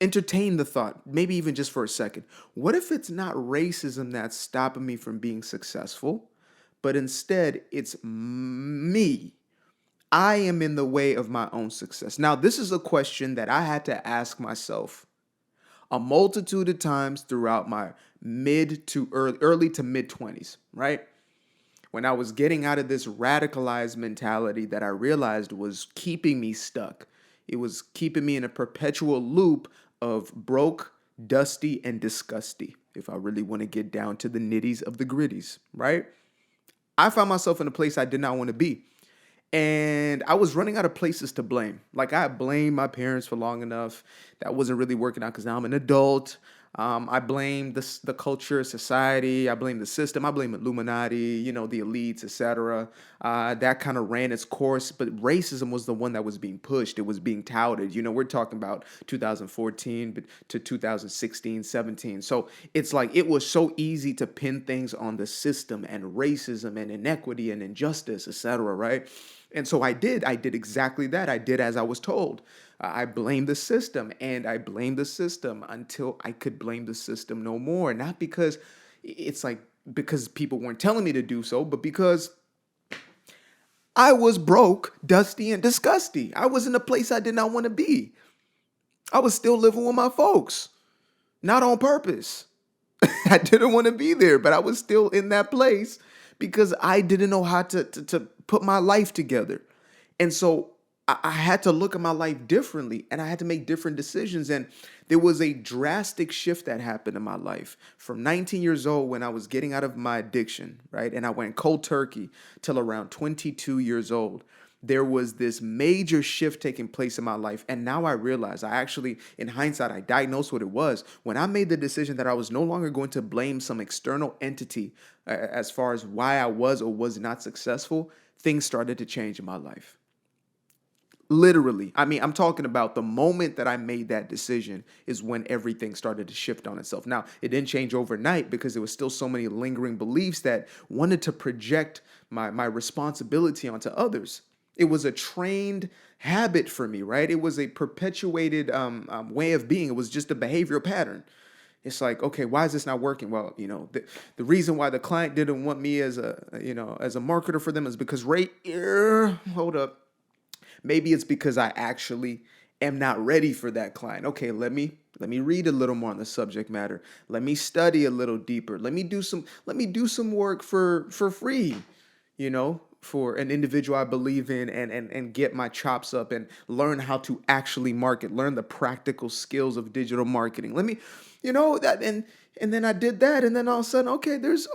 entertain the thought, maybe even just for a second. What if it's not racism that's stopping me from being successful, but instead it's me? I am in the way of my own success. Now, this is a question that I had to ask myself a multitude of times throughout my early to mid 20s, right? When I was getting out of this radicalized mentality that I realized was keeping me stuck. It was keeping me in a perpetual loop of broke, dusty, and disgusty, if I really want to get down to the nitties of the gritties, right? I found myself in a place I did not want to be. And I was running out of places to blame. Like I blamed my parents for long enough. That wasn't really working out because now I'm an adult. I blame the culture, society. I blame the system. I blame Illuminati, the elites, etc. That kind of ran its course. But racism was the one that was being pushed. It was being touted. We're talking about 2014 to 2016, 17. So it's like it was so easy to pin things on the system and racism and inequity and injustice, etc. Right? And so I did. I did exactly that. I did as I was told. I blamed the system and I blamed the system until I could blame the system no more. Not because it's like because people weren't telling me to do so, but because I was broke, dusty, and disgusting. I was in a place I did not want to be. I was still living with my folks, not on purpose. I didn't want to be there, but I was still in that place because I didn't know how to put my life together. And so I had to look at my life differently and I had to make different decisions. And there was a drastic shift that happened in my life from 19 years old when I was getting out of my addiction, right? And I went cold turkey till around 22 years old. There was this major shift taking place in my life. And now I realize I actually, in hindsight, I diagnosed what it was. When I made the decision that I was no longer going to blame some external entity as far as why I was or was not successful, things started to change in my life. Literally. I mean, I'm talking about the moment that I made that decision is when everything started to shift on itself. Now, it didn't change overnight because there was still so many lingering beliefs that wanted to project my responsibility onto others. It was a trained habit for me, right? It was a perpetuated way of being. It was just a behavioral pattern. It's like, okay, why is this not working? Well, the reason why the client didn't want me as as a marketer for them is because hold up. Maybe it's because I actually am not ready for that client. Okay, let me read a little more on the subject matter. Let me study a little deeper. Let me do some work for free, for an individual I believe in and get my chops up and learn how to actually market, learn the practical skills of digital marketing. Let me, that and then I did that and then all of a sudden, okay, there's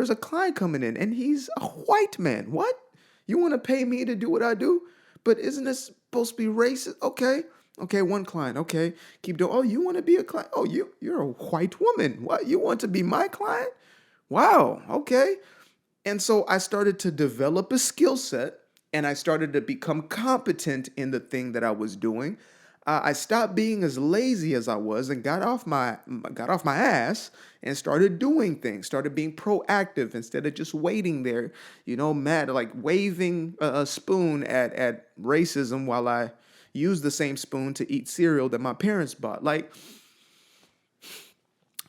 a client coming in and he's a white man. What? You want to pay me to do what I do? But isn't this supposed to be racist? Okay. Okay, one client. Okay. Keep doing. Oh, you want to be a client? Oh, you're a white woman. What? You want to be my client? Wow. Okay. And so I started to develop a skill set and I started to become competent in the thing that I was doing. I stopped being as lazy as I was and got off my ass and started doing things, started being proactive instead of just waiting there, mad, like waving a spoon at racism while I used the same spoon to eat cereal that my parents bought. Like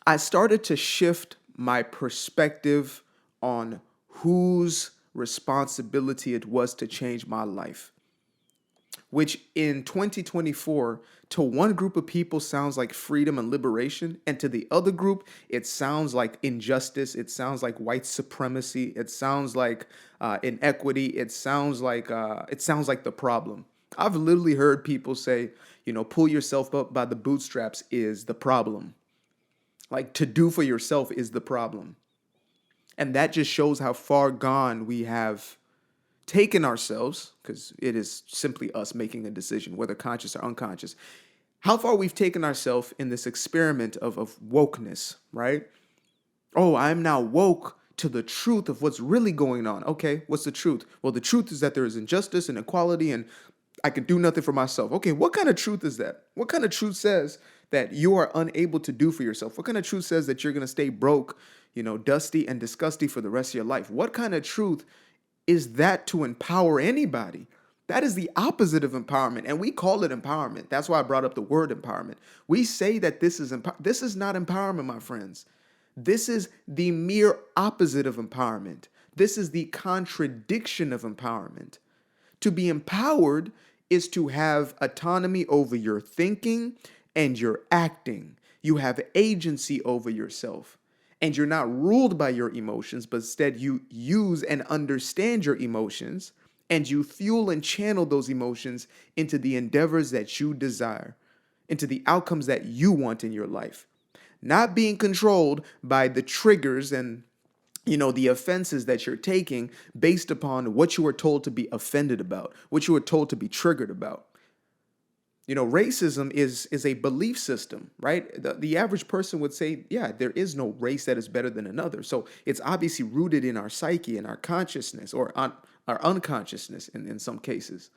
I started to shift my perspective on whose responsibility it was to change my life, which in 2024, to one group of people sounds like freedom and liberation, and to the other group, it sounds like injustice. It sounds like white supremacy. It sounds like inequity. It sounds like the problem. I've literally heard people say, pull yourself up by the bootstraps is the problem. Like to do for yourself is the problem. And that just shows how far gone we have taken ourselves, because it is simply us making a decision, whether conscious or unconscious, how far we've taken ourselves in this experiment of wokeness, right? Oh, I'm now woke to the truth of what's really going on. Okay, what's the truth? Well, the truth is that there is injustice and inequality and I can do nothing for myself. Okay, what kind of truth is that? What kind of truth says that you are unable to do for yourself? What kind of truth says that you're going to stay broke, dusty and disgusting for the rest of your life? What kind of truth is that to empower anybody? That is the opposite of empowerment, and we call it empowerment. That's why I brought up the word empowerment. We say that this is this is not empowerment, my friends. This is the mere opposite of empowerment. This is the contradiction of empowerment. To be empowered is to have autonomy over your thinking and your acting. You have agency over yourself. And you're not ruled by your emotions, but instead you use and understand your emotions, and you fuel and channel those emotions into the endeavors that you desire, into the outcomes that you want in your life. Not being controlled by the triggers and the offenses that you're taking based upon what you were told to be offended about, what you were told to be triggered about. Racism is a belief system, right? The average person would say, yeah, there is no race that is better than another. So it's obviously rooted in our psyche and our consciousness, or our unconsciousness in some cases.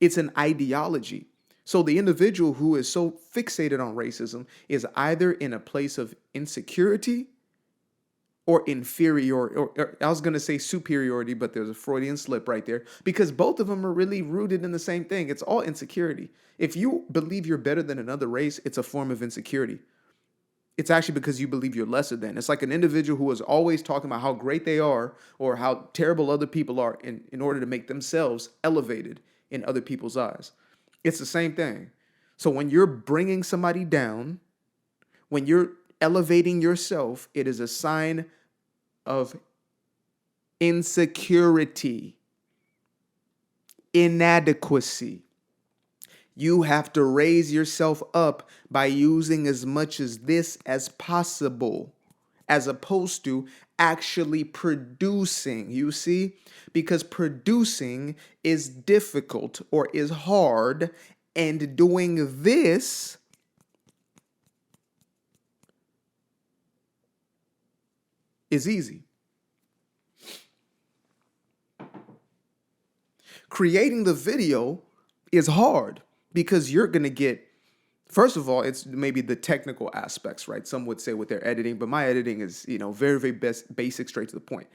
It's an ideology. So the individual who is so fixated on racism is either in a place of insecurity or inferior, or I was going to say superiority, but there's a Freudian slip right there, because both of them are really rooted in the same thing. It's all insecurity. If you believe you're better than another race, it's a form of insecurity. It's actually because you believe you're lesser than. It's like an individual who is always talking about how great they are or how terrible other people are in order to make themselves elevated in other people's eyes. It's the same thing. So when you're bringing somebody down, when you're elevating yourself, it is a sign of insecurity, inadequacy. You have to raise yourself up by using as much as this as possible, as opposed to actually producing, you see? Because producing is difficult or is hard, and doing this is easy. Creating the video is hard because you're going to get, first of all, it's maybe the technical aspects, right? Some would say with their editing, but my editing is, very, very basic, straight to the point.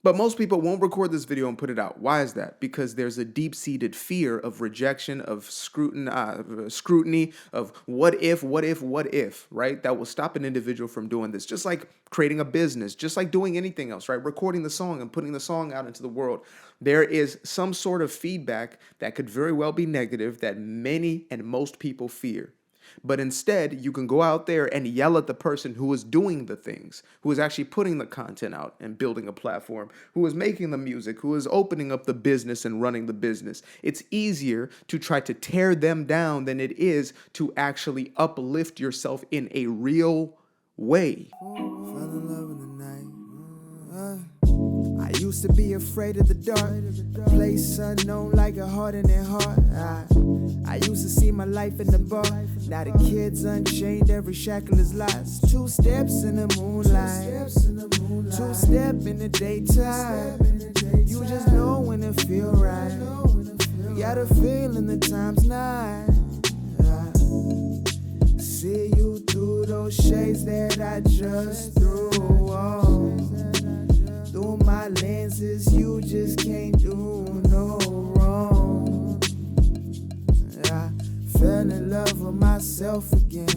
But most people won't record this video and put it out. Why is that? Because there's a deep-seated fear of rejection, of scrutiny, of what if, right? That will stop an individual from doing this. Just like creating a business, just like doing anything else, right? Recording the song and putting the song out into the world. There is some sort of feedback that could very well be negative that many and most people fear. But instead, you can go out there and yell at the person who is doing the things, who is actually putting the content out and building a platform, who is making the music, who is opening up the business and running the business. It's easier to try to tear them down than it is to actually uplift yourself in a real way. Fell in love in the night. I used to be afraid of the dark, a place unknown like a heart in their heart. I used to see my life in the bar. Now the kids unchained, every shackle is lost. 2 steps in the moonlight, 2 step in the daytime. You just know when it feel right. You got a feeling the time's not. See you through those shades that I just threw on. Through my lenses, you just can't do no wrong. I fell in love with myself again.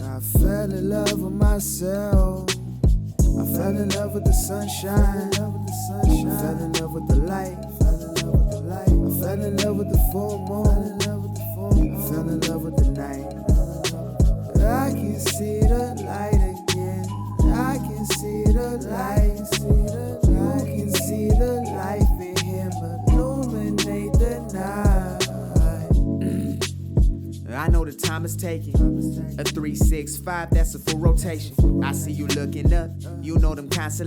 I fell in love with myself. I fell in love with the sunshine. I fell in love with the light. I fell in love with the full moon. I fell in love with the night. I can see the light again. I can see the light. You can see the life in him illuminate the night. I know the time is taking. A 3, 6, 5, that's a full rotation. I see you looking up. You know them constellations.